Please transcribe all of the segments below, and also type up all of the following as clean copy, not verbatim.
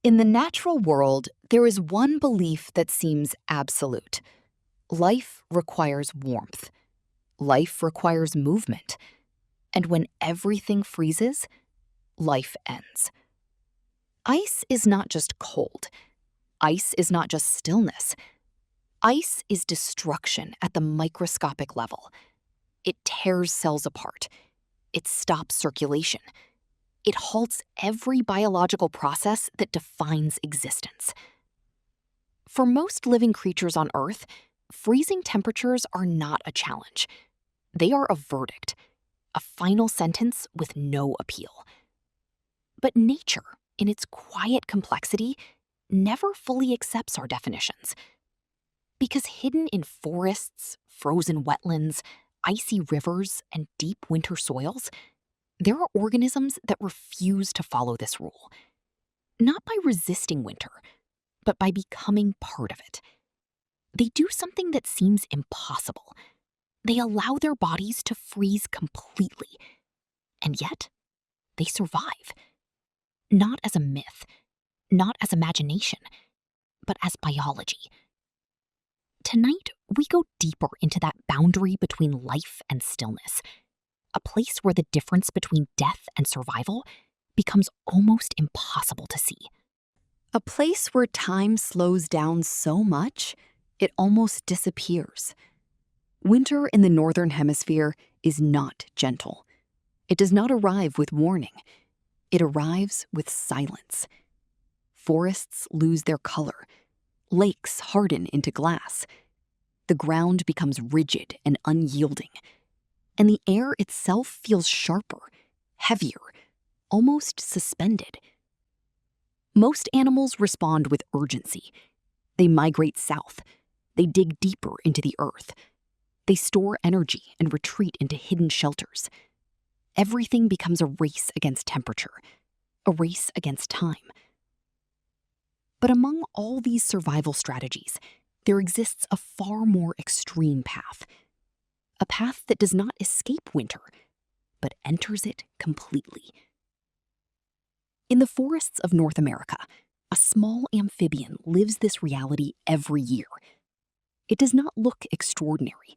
In the natural world, there is one belief that seems absolute. Life requires warmth. Life requires movement. And when everything freezes, life ends. Ice is not just cold. Ice is not just stillness. Ice is destruction at the microscopic level. It tears cells apart. It stops circulation. It halts every biological process that defines existence. For most living creatures on Earth, freezing temperatures are not a challenge. They are a verdict, a final sentence with no appeal. But nature, in its quiet complexity, never fully accepts our definitions. Because hidden in forests, frozen wetlands, icy rivers, and deep winter soils, there are organisms that refuse to follow this rule. Not by resisting winter, but by becoming part of it. They do something that seems impossible. They allow their bodies to freeze completely. And yet, they survive. Not as a myth, not as imagination, but as biology. Tonight, we go deeper into that boundary between life and stillness, a place where the difference between death and survival becomes almost impossible to see. A place where time slows down so much, it almost disappears. Winter in the Northern Hemisphere is not gentle. It does not arrive with warning. It arrives with silence. Forests lose their color. Lakes harden into glass. The ground becomes rigid and unyielding. And the air itself feels sharper, heavier, almost suspended. Most animals respond with urgency. They migrate south. They dig deeper into the earth. They store energy and retreat into hidden shelters. Everything becomes a race against temperature, a race against time. But among all these survival strategies, there exists a far more extreme path. A path that does not escape winter, but enters it completely. In the forests of North America, a small amphibian lives this reality every year. It does not look extraordinary.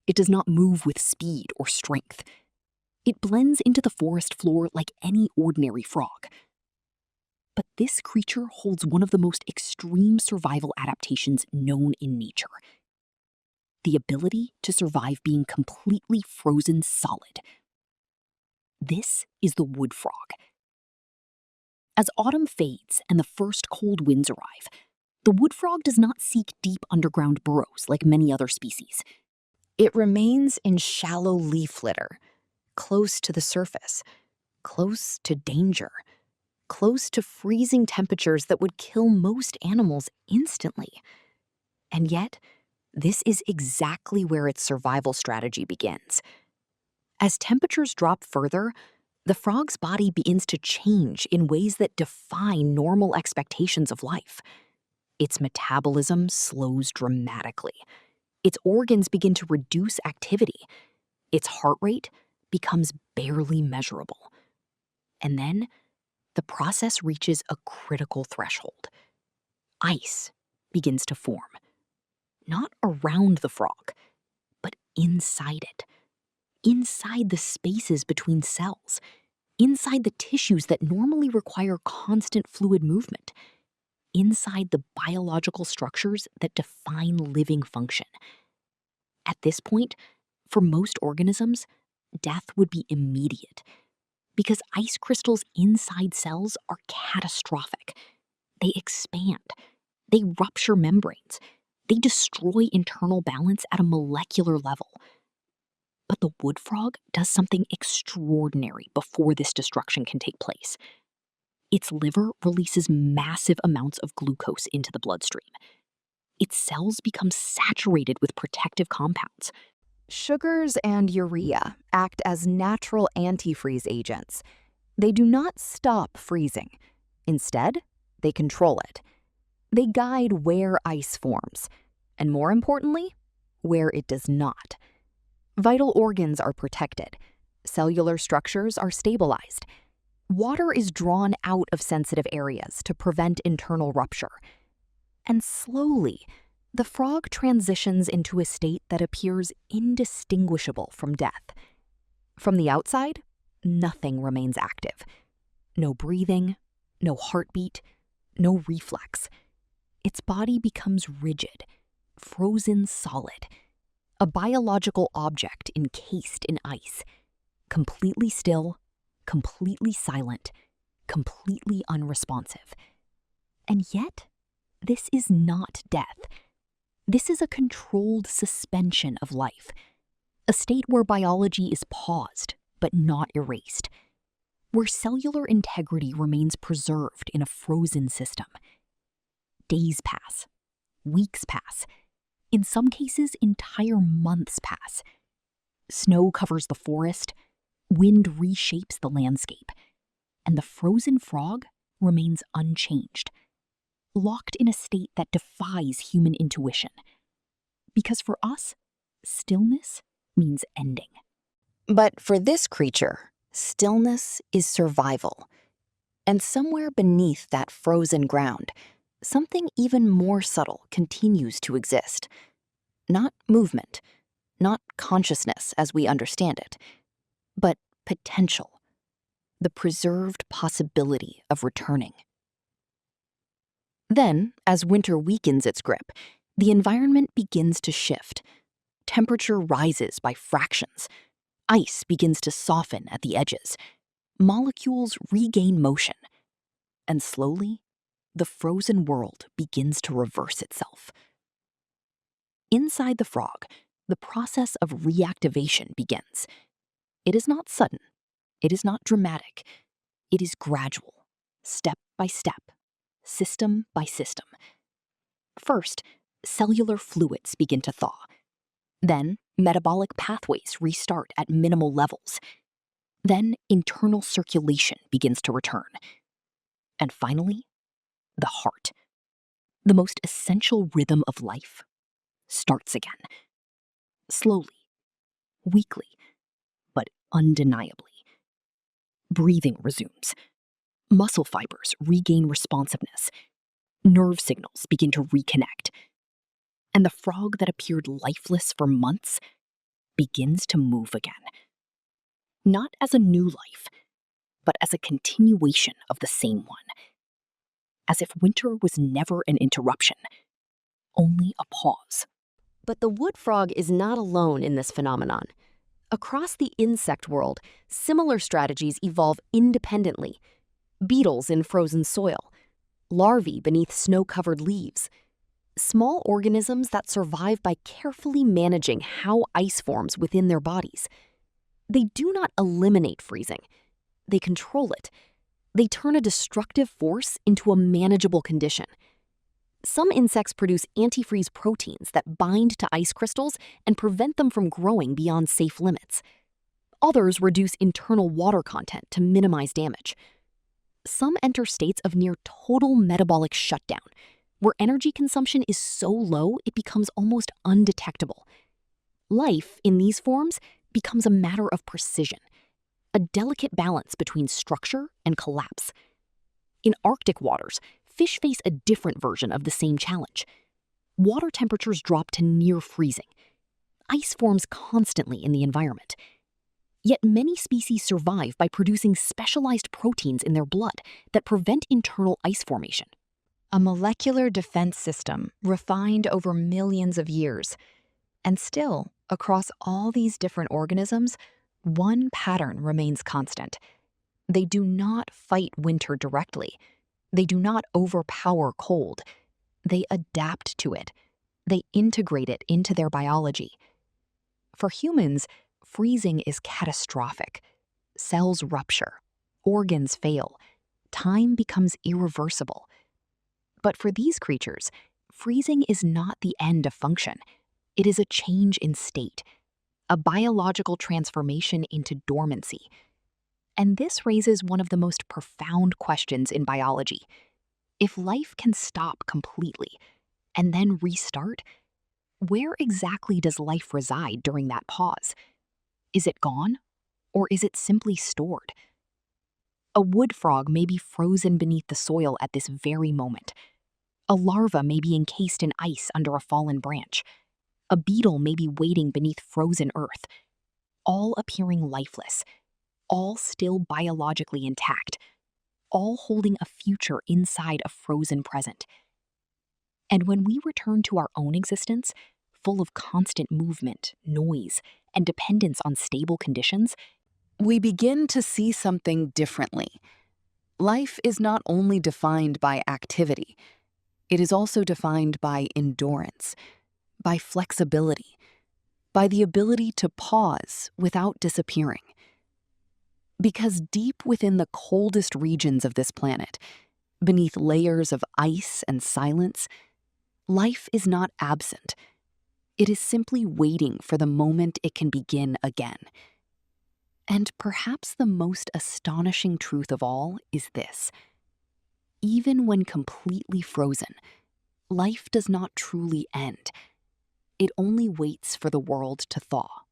It does not move with speed or strength. It blends into the forest floor like any ordinary frog. But this creature holds one of the most extreme survival adaptations known in nature: the ability to survive being completely frozen solid. This is the wood frog. As autumn fades and the first cold winds arrive, the wood frog does not seek deep underground burrows like many other species. It remains in shallow leaf litter, close to the surface, close to danger, close to freezing temperatures that would kill most animals instantly. And yet, this is exactly where its survival strategy begins. As temperatures drop further, the frog's body begins to change in ways that defy normal expectations of life. Its metabolism slows dramatically. Its organs begin to reduce activity. Its heart rate becomes barely measurable. And then, the process reaches a critical threshold. Ice begins to form. Not around the frog, but inside it. Inside the spaces between cells. Inside the tissues that normally require constant fluid movement. Inside the biological structures that define living function. At this point, for most organisms, death would be immediate, because ice crystals inside cells are catastrophic. They expand. They rupture membranes. They destroy internal balance at a molecular level. But the wood frog does something extraordinary before this destruction can take place. Its liver releases massive amounts of glucose into the bloodstream. Its cells become saturated with protective compounds. Sugars and urea act as natural antifreeze agents. They do not stop freezing. Instead, they control it. They guide where ice forms, and more importantly, where it does not. Vital organs are protected. Cellular structures are stabilized. Water is drawn out of sensitive areas to prevent internal rupture. And slowly, the frog transitions into a state that appears indistinguishable from death. From the outside, nothing remains active. No breathing, no heartbeat, no reflex. Its body becomes rigid, frozen solid, a biological object encased in ice, completely still, completely silent, completely unresponsive. And yet, this is not death. This is a controlled suspension of life, a state where biology is paused but not erased, where cellular integrity remains preserved in a frozen system. Days pass, weeks pass, in some cases entire months pass. Snow covers the forest, wind reshapes the landscape, and the frozen frog remains unchanged, locked in a state that defies human intuition. Because for us, stillness means ending. But for this creature, stillness is survival. And somewhere beneath that frozen ground, something even more subtle continues to exist. Not movement, not consciousness as we understand it, but potential, the preserved possibility of returning. Then, as winter weakens its grip, the environment begins to shift. Temperature rises by fractions. Ice begins to soften at the edges. Molecules regain motion. And slowly, the frozen world begins to reverse itself. Inside the frog, the process of reactivation begins. It is not sudden. It is not dramatic. It is gradual, step by step, system by system. First, cellular fluids begin to thaw. Then, metabolic pathways restart at minimal levels. Then, internal circulation begins to return. And finally, the heart, the most essential rhythm of life, starts again. Slowly, weakly, but undeniably. Breathing resumes. Muscle fibers regain responsiveness. Nerve signals begin to reconnect. And the frog that appeared lifeless for months begins to move again. Not as a new life, but as a continuation of the same one. As if winter was never an interruption, only a pause. But the wood frog is not alone in this phenomenon. Across the insect world, similar strategies evolve independently. Beetles in frozen soil, larvae beneath snow-covered leaves, small organisms that survive by carefully managing how ice forms within their bodies. They do not eliminate freezing. They control it. They turn a destructive force into a manageable condition. Some insects produce antifreeze proteins that bind to ice crystals and prevent them from growing beyond safe limits. Others reduce internal water content to minimize damage. Some enter states of near total metabolic shutdown, where energy consumption is so low it becomes almost undetectable. Life in these forms becomes a matter of precision, a delicate balance between structure and collapse. In Arctic waters, fish face a different version of the same challenge. Water temperatures drop to near freezing. Ice forms constantly in the environment. Yet many species survive by producing specialized proteins in their blood that prevent internal ice formation. A molecular defense system refined over millions of years. And still, across all these different organisms, one pattern remains constant. They do not fight winter directly. They do not overpower cold. They adapt to it. They integrate it into their biology. For humans, freezing is catastrophic. Cells rupture, organs fail, time becomes irreversible. But for these creatures, freezing is not the end of function. It is a change in state, a biological transformation into dormancy. And this raises one of the most profound questions in biology. If life can stop completely and then restart, where exactly does life reside during that pause? Is it gone, or is it simply stored? A wood frog may be frozen beneath the soil at this very moment. A larva may be encased in ice under a fallen branch. A beetle may be waiting beneath frozen earth, all appearing lifeless, all still biologically intact, all holding a future inside a frozen present. And when we return to our own existence, full of constant movement, noise, and dependence on stable conditions, we begin to see something differently. Life is not only defined by activity, it is also defined by endurance, by flexibility, by the ability to pause without disappearing. Because deep within the coldest regions of this planet, beneath layers of ice and silence, life is not absent. It is simply waiting for the moment it can begin again. And perhaps the most astonishing truth of all is this: even when completely frozen, life does not truly end. It only waits for the world to thaw.